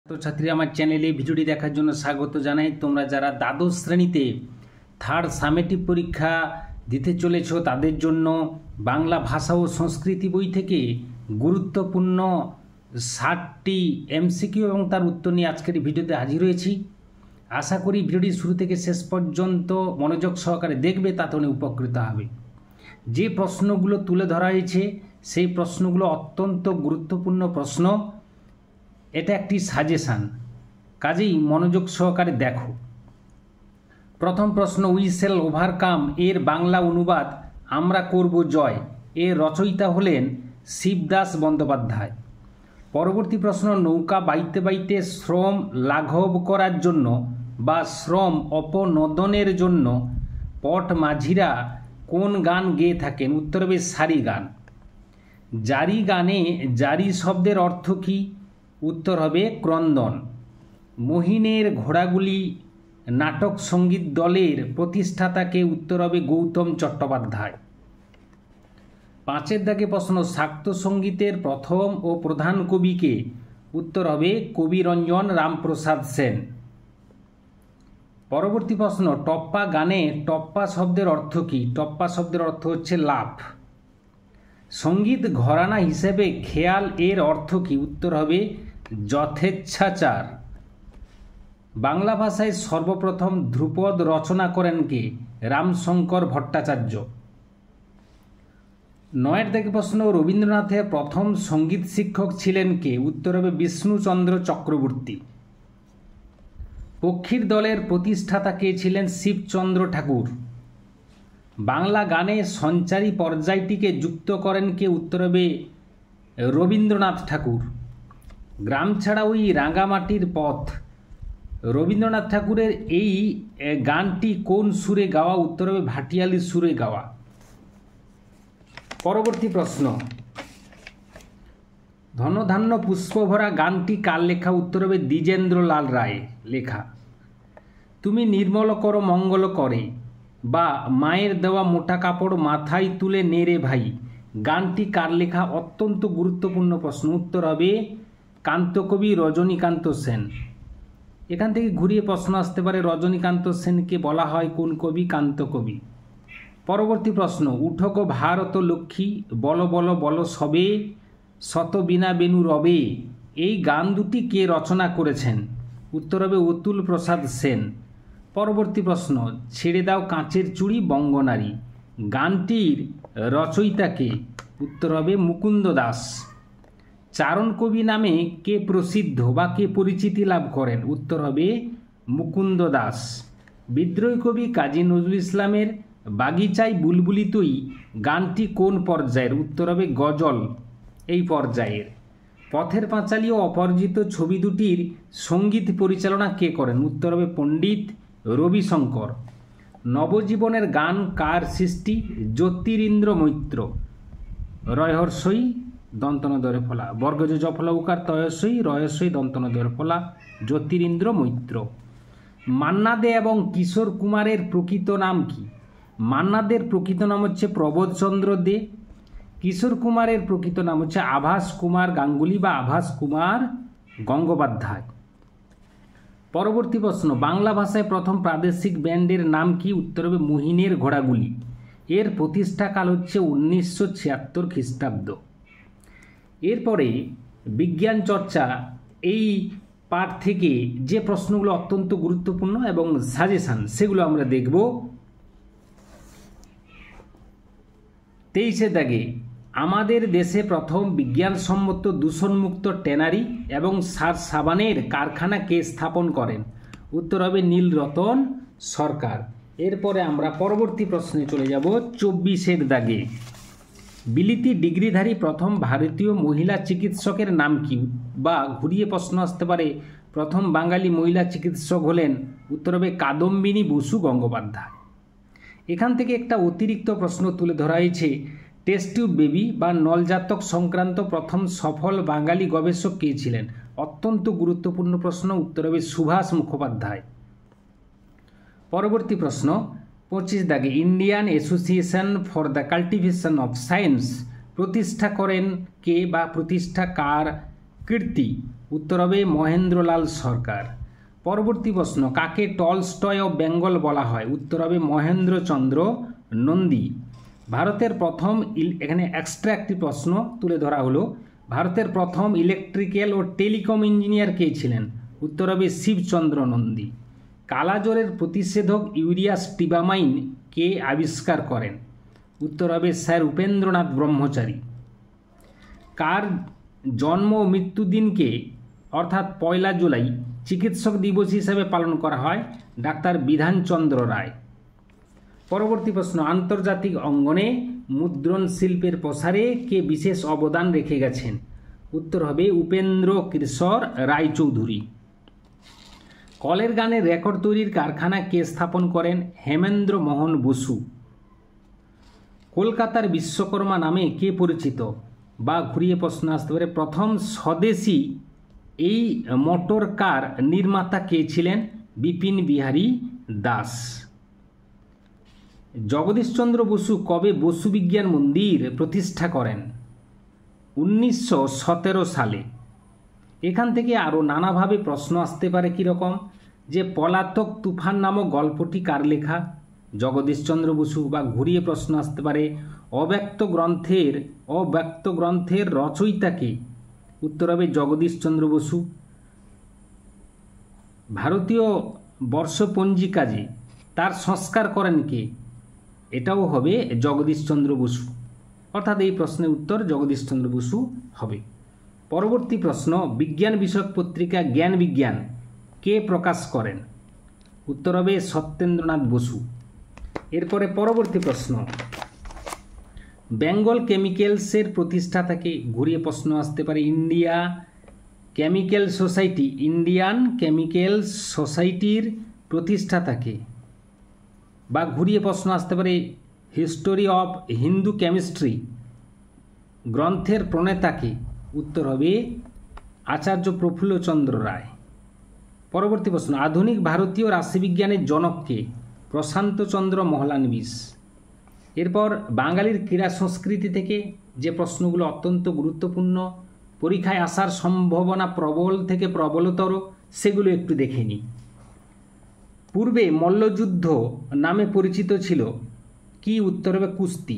ছাত্রছাত্রী আমার চ্যানেলে ভিডিওটি দেখার জন্য স্বাগত জানাই। তোমরা যারা দ্বাদশ শ্রেণীতে থার্ড সামেটিভ পরীক্ষা দিতে চলেছ তাদের জন্য বাংলা ভাষা ও সংস্কৃতি বই থেকে গুরুত্বপূর্ণ 60টি এমসিকিউ এবং তার উত্তর নিয়ে আজকের ভিডিওতে হাজির হয়েছি। আশা করি ভিডিওটি শুরু থেকে শেষ পর্যন্ত মনোযোগ সহকারে দেখবে, তাতে অনেক উপকৃত হবে। যে প্রশ্নগুলো তুলে ধরা হয়েছে সেই প্রশ্নগুলো অত্যন্ত গুরুত্বপূর্ণ প্রশ্ন। এটা একটি সাজেশান, কাজেই মনোযোগ সহকারে দেখো। প্রথম প্রশ্ন, উই শ্যাল ওভারকাম এর বাংলা অনুবাদ আমরা করব জয়, এর রচয়িতা হলেন শিবদাস বন্দ্যোপাধ্যায়। পরবর্তী প্রশ্ন, নৌকা বাইতে বাইতে শ্রম লাঘব করার জন্য বা শ্রম অপনোদনের জন্য পট মাঝিরা কোন গান গেয়ে থাকেন? উত্তর হবে সারি গান। জারি গানে জারি শব্দের অর্থ কী? উত্তর হবে ক্রন্দন। মহিনের ঘোড়াগুলি নাটক সঙ্গীত দলের প্রতিষ্ঠাতাকে? উত্তর হবে গৌতম চট্টোপাধ্যায়। 5 দাগে প্রশ্ন, শাক্ত সঙ্গীতের প্রথম ও প্রধান কবিকে? উত্তর হবে কবিরঞ্জন রামপ্রসাদ সেন। পরবর্তী প্রশ্ন, টপ্পা গানে টপ্পা শব্দের অর্থ কী? টপ্পা শব্দের অর্থ হচ্ছে লাফ। সঙ্গীত ঘরানা হিসেবে খেয়াল এর অর্থ কী? উত্তর হবে যথেচ্ছাচার। বাংলা ভাষায় সর্বপ্রথম ধ্রুপদ রচনা করেন কে? রামশঙ্কর ভট্টাচার্য। 9 দাগে প্রশ্ন, রবীন্দ্রনাথের প্রথম সঙ্গীত শিক্ষক ছিলেন কে? উত্তর হবে বিষ্ণুচন্দ্র চক্রবর্তী। পক্ষীর দলের প্রতিষ্ঠাতা কে ছিলেন? শিবচন্দ্র ঠাকুর। বাংলা গানে সঞ্চারী পর্যায়টিকে যুক্ত করেন কে? উত্তর হবে রবীন্দ্রনাথ ঠাকুর। গ্রাম ছাড়া ওই রাঙামাটির পথ, রবীন্দ্রনাথ ঠাকুরের এই গানটি কোন সুরে গাওয়া? উত্তর হবে ভাটিয়ালি সুরে গাওয়া। পরবর্তী প্রশ্ন, ধনধান্য পুষ্পভরা গানটি কার লেখা? উত্তর হবে দ্বিজেন্দ্রলাল রায় লেখা। তুমি নির্মল করো মঙ্গল করে বা মায়ের দেওয়া মোটা কাপড় মাথায় তুলে নেড়ে ভাই গানটি কার লেখা? অত্যন্ত গুরুত্বপূর্ণ প্রশ্ন। উত্তর হবে কান্তকবি রজনীকান্ত সেন। এখান থেকে ঘুরিয়ে প্রশ্ন আসতে পারে, রজনীকান্ত সেনকে বলা হয় কোন কবি? কান্তকবি। পরবর্তী প্রশ্ন, উঠো গো ভারত লক্ষ্মী বল বল বল সবে শত বিনা বেনু রবে, এই গান দুটি কে রচনা করেছেন? উত্তর হবে অতুল প্রসাদ সেন। পরবর্তী প্রশ্ন, ছেড়ে দাও কাঁচের চুড়ি বঙ্গনারী গানটির রচয়িতা কে? উত্তর হবে মুকুন্দ দাস। চারণ কবি নামে কে প্রসিদ্ধ বা কে পরিচিতি লাভ করেন? উত্তর হবে মুকুন্দ দাস। বিদ্রোহী কবি কাজী নজরুল ইসলামের বাগিচায় বুলবুলি তুই গানটি কোন পর্যায়ের? উত্তর হবে গজল এই পর্যায়ের। পথের পাঁচালী ও অপরাজিত ছবি দুটির সঙ্গীত পরিচালনা কে করেন? উত্তর হবে পণ্ডিত রবিশঙ্কর। নবজীবনের গান কার সৃষ্টি? জ্যোতিরিন্দ্র মৈত্র। রয়হর্ষই দন্তনদরে ফলা, বর্গজ জফলা উকার তয়স্বই রয়স্বই দন্তনদরে ফলা, জ্যোতিরিন্দ্র মৈত্র। মান্না দে এবং কিশোর কুমারের প্রকৃত নাম কি? মান্না দের প্রকৃত নাম হচ্ছে প্রবোধচন্দ্র দে। কিশোর কুমারের প্রকৃত নাম হচ্ছে আভাস কুমার গাঙ্গুলি বা আভাস কুমার গঙ্গোপাধ্যায়। পরবর্তী প্রশ্ন, বাংলা ভাষায় প্রথম প্রাদেশিক ব্যান্ডের নাম কি? উত্তর হবে মহিনের ঘোড়াগুলি। এর প্রতিষ্ঠাকাল হচ্ছে 1976 খ্রিস্টাব্দ। এরপরে বিজ্ঞান চর্চা এই পাঠ থেকে যে প্রশ্নগুলো অত্যন্ত গুরুত্বপূর্ণ এবং সাজেশান সেগুলো আমরা দেখব। 23 দাগে আমাদের দেশে প্রথম বিজ্ঞানসম্মত দূষণমুক্ত ট্যানারি এবং সাবানের কারখানা কে স্থাপন করেন? উত্তর হবে নীলরতন সরকার। এরপরে আমরা পরবর্তী প্রশ্নে চলে যাব 24 দাগে, বিলিতি ডিগ্রিধারী প্রথম ভারতীয় মহিলা চিকিৎসকের নাম কি? বা ঘুরিয়ে প্রশ্ন আসতে পারে, প্রথম বাঙালি মহিলা চিকিৎসক হলেন? উত্তর হবে কাদম্বিনী বসু গঙ্গোপাধ্যায়। এখান থেকে একটা অতিরিক্ত প্রশ্ন তুলে ধরা হয়েছে, টেস্ট টিউব বেবি বা নলজাতক সংক্রান্ত প্রথম সফল বাঙালি গবেষক কে ছিলেন? অত্যন্ত গুরুত্বপূর্ণ প্রশ্ন। উত্তর হবে সুভাষ মুখোপাধ্যায়। পরবর্তী প্রশ্ন 25 দাগে, Indian association for the cultivation of science প্রতিষ্ঠা করেন কে বা প্রতিষ্ঠা কার কীর্তি? উত্তর হবে মহেন্দ্রলাল সরকার। পরবর্তী প্রশ্ন, কাকে টলস্টয় অফ বেঙ্গল বলা হয়? উত্তর হবে মহেন্দ্রচন্দ্র নন্দী। ভারতের প্রথম এখানে এক্সট্রা একটি প্রশ্ন তুলে ধরা হলো, ভারতের প্রথম ইলেকট্রিক্যাল ও টেলিকম ইঞ্জিনিয়ার কে ছিলেন? উত্তর হবে শিবচন্দ্র নন্দী। কালাজ্বরের প্রতিষেধক ইউরিয়া স্টিবামাইন কে আবিষ্কার করেন? উত্তর হবে স্যার উপেন্দ্রনাথ ব্রহ্মচারী। কার জন্ম ও মৃত্যুদিনকে অর্থাৎ 1 জুলাই চিকিৎসক দিবস হিসাবে পালন করা হয়? ডাক্তার বিধানচন্দ্র রায়। পরবর্তী প্রশ্ন, আন্তর্জাতিক অঙ্গনে মুদ্রণ শিল্পের প্রসারে কে বিশেষ অবদান রেখে গেছেন? উত্তর হবে উপেন্দ্র কিশোর রায়চৌধুরী। কলের গানের রেকর্ড তৈরির কারখানা কে স্থাপন করেন? হেমেন্দ্র মোহন বসু। কলকাতার বিশ্বকর্মা নামে কে পরিচিত? বা ঘুরিয়ে প্রশ্ন আসতে পারে, প্রথম স্বদেশী এই মোটর কার নির্মাতা কে ছিলেন? বিপিন বিহারী দাস। জগদীশচন্দ্র বসু কবে বসু বিজ্ঞান মন্দির প্রতিষ্ঠা করেন? 1917 সালে। এখান থেকে আরও নানাভাবে প্রশ্ন আসতে পারে কীরকম, যে পলাতক তুফান নামক গল্পটি কার লেখা? জগদীশচন্দ্র বসু। বা ঘুরিয়ে প্রশ্ন আসতে পারে, অব্যক্ত গ্রন্থের রচয়িতাকে? উত্তর হবে জগদীশচন্দ্র বসু। ভারতীয় বর্ষপঞ্জিকা যে তার সংস্কার করেন কে? এটাও হবে জগদীশচন্দ্র বসু। অর্থাৎ এই প্রশ্নের উত্তর জগদীশচন্দ্র বসু হবে। পরবর্তী প্রশ্ন, বিজ্ঞান বিষয়ক পত্রিকা জ্ঞান বিজ্ঞান কে প্রকাশ করেন? উত্তর হবে সত্যেন্দ্রনাথ বসু। এরপরে পরবর্তী প্রশ্ন, বেঙ্গল কেমিক্যালসের প্রতিষ্ঠাতাকে? ঘুরিয়ে প্রশ্ন আসতে পারে, ইন্ডিয়ান কেমিক্যাল সোসাইটির প্রতিষ্ঠাতাকে? বা ঘুরিয়ে প্রশ্ন আসতে পারে, হিস্টোরি অফ হিন্দু কেমিস্ট্রি গ্রন্থের প্রণেতাকে? উত্তর হবে আচার্য প্রফুল্লচন্দ্র রায়। পরবর্তী প্রশ্ন, আধুনিক ভারতীয় রাশিবিজ্ঞানের জনককে? প্রশান্তচন্দ্র মহলানবিশ। এরপর বাঙালির ক্রীড়া সংস্কৃতি থেকে যে প্রশ্নগুলো অত্যন্ত গুরুত্বপূর্ণ, পরীক্ষায় আসার সম্ভাবনা প্রবল থেকে প্রবলতর, সেগুলো একটু দেখে নিই। পূর্বে মল্লযুদ্ধ নামে পরিচিত ছিল কি? উত্তর হবে কুস্তি।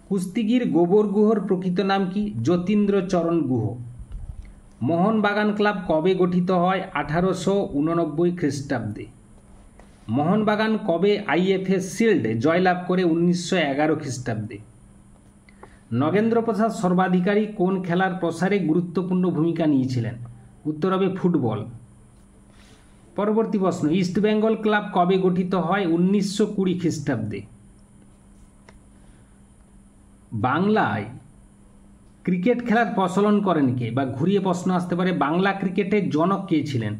কুস্তিগীর গোবর গুহর প্রকৃত নাম কি? যতীন্দ্রচরণ গুহ। মোহনবাগান ক্লাব কবে গঠিত হয়? 1889 খ্রিস্টাব্দে। মোহনবাগান কবে আইএফএ শিল্ড জয়লাভ করে? 1911 খ্রিস্টাব্দে। নগেন্দ্র প্রসাদ সর্বাধিকারী কোন খেলার প্রসারে গুরুত্বপূর্ণ ভূমিকা নিয়েছিলেন? উত্তর হবে ফুটবল। পরবর্তী প্রশ্ন, ইস্ট বেঙ্গল ক্লাব কবে গঠিত হয়? 1920 খ্রিস্টাব্দে। বাংলায় ক্রিকেট খেলার প্রচলন করেন কে? বা ঘুরিয়ে প্রশ্ন আসতে পারে, বাংলা ক্রিকেটের জনক কে ছিলেন?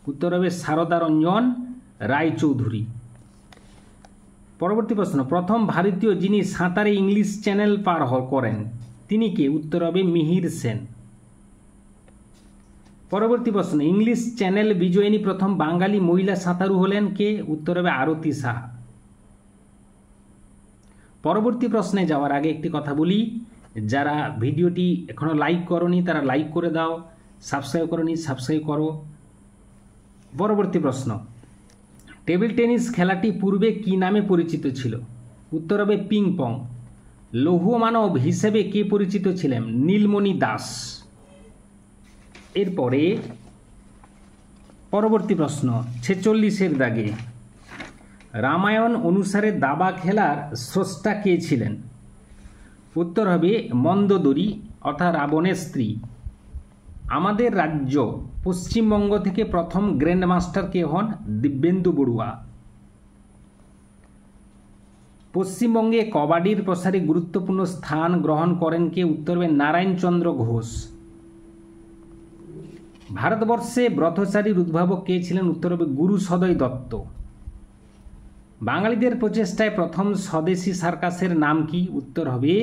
উত্তর হবে সারদারঞ্জন রায়চৌধুরী। পরবর্তী প্রশ্ন, প্রথম ভারতীয় যিনি সাঁতারে ইংলিশ চ্যানেল পার করেন তিনি কে? উত্তর হবে মিহির সেন। পরবর্তী প্রশ্ন, ইংলিশ চ্যানেল বিজয়িনী প্রথম বাঙালি মহিলা সাঁতারু হলেন কে? উত্তর হবে আরতি সাহা। পরবর্তী প্রশ্নে যাওয়ার আগে একটি কথা বলি, যারা ভিডিওটি এখনো লাইক করনি তারা লাইক করে দাও, সাবস্ক্রাইব করনি সাবস্ক্রাইব করো। পরবর্তী প্রশ্ন, টেবিল টেনিস খেলাটি পূর্বে কি নামে পরিচিত ছিল? উত্তর হবে পিং পং। লৌহ মানব হিসেবে কে পরিচিত ছিলেন? নীলমণি দাস। এরপরে পরবর্তী প্রশ্ন 46-এর দাগে, রামায়ণ অনুসারে দাবা খেলার স্রষ্টা কে ছিলেন? উত্তর হবে মন্দোদরী অর্থাৎ রাবণের স্ত্রী। আমাদের রাজ্য পশ্চিমবঙ্গ থেকে প্রথম গ্র্যান্ড মাস্টার কে হন? দিব্যেন্দু বড়ুয়া। পশ্চিমবঙ্গে কবাডির প্রসারে গুরুত্বপূর্ণ স্থান গ্রহণ করেন কে? উত্তর হবে নারায়ণচন্দ্র ঘোষ। ভারতবর্ষে ব্রতচারীর উদ্ভাবক কে ছিলেন? উত্তর হবে গুরু সদয় দত্ত। বাঙালিদের প্রচেষ্টায় প্রথম স্বদেশী সার্কাসের নাম কি? উত্তর হবে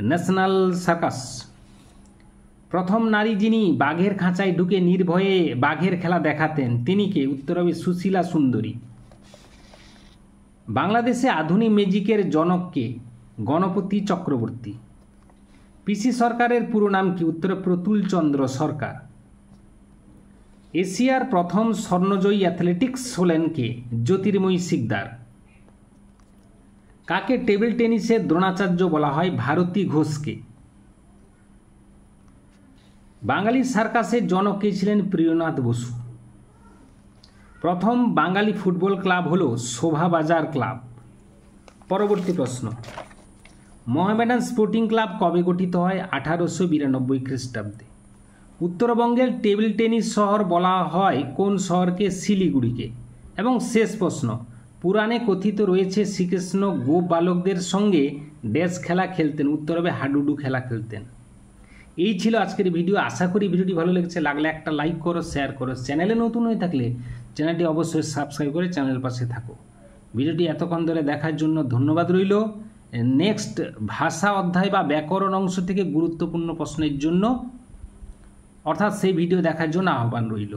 ন্যাশনাল সার্কাস। প্রথম নারী যিনি বাঘের খাঁচায় ঢুকে নির্ভয়ে বাঘের খেলা দেখাতেন তিনি কে? উত্তর হবে সুশীলা সুন্দরী। বাংলাদেশে আধুনিক ম্যাজিকের জনক কে? গণপতি চক্রবর্তী। পিসি সরকারের পুরো নাম কি? উত্তরে প্রতুল চন্দ্র সরকার। এশিয়ার প্রথম স্বর্ণজয়ী অ্যাথলেটিক্স হলেন কে? জ্যোতির্ময়ী সিকদার। কাকে টেবিল টেনিসের দ্রোণাচার্য বলা হয়? ভারতী ঘোষকে। বাঙালি সার্কাসের জনক কে ছিলেন? প্রিয়নাথ বসু। প্রথম বাঙালি ফুটবল ক্লাব হল শোভাবাজার ক্লাব। পরবর্তী প্রশ্ন, মোহামেডান স্পোর্টিং ক্লাব কবে গঠিত হয়? 1892 খ্রিস্টাব্দে। উত্তরবঙ্গের টেবিল টেনিস শহর বলা হয় কোন শহরকে? শিলিগুড়িকে। এবং শেষ প্রশ্ন, পুরাণে কথিত রয়েছে শ্রীকৃষ্ণ গোপ বালকদের সঙ্গে ড্যাশ খেলা খেলতেন? উত্তর হবে হাডুডু খেলা খেলতেন। এই ছিল আজকের ভিডিও। আশা করি ভিডিওটি ভালো লেগেছে। লাগলে একটা লাইক করো, শেয়ার করো। চ্যানেলে নতুন হয়ে থাকলে চ্যানেলটি অবশ্যই সাবস্ক্রাইব করে চ্যানেলের পাশে থাকো। ভিডিওটি এতক্ষণ ধরে দেখার জন্য ধন্যবাদ রইল। নেক্সট ভাষা অধ্যায় বা ব্যাকরণ অংশ থেকে গুরুত্বপূর্ণ প্রশ্নের জন্য অর্থাৎ সেই ভিডিও দেখার জন্য আহ্বান রইল।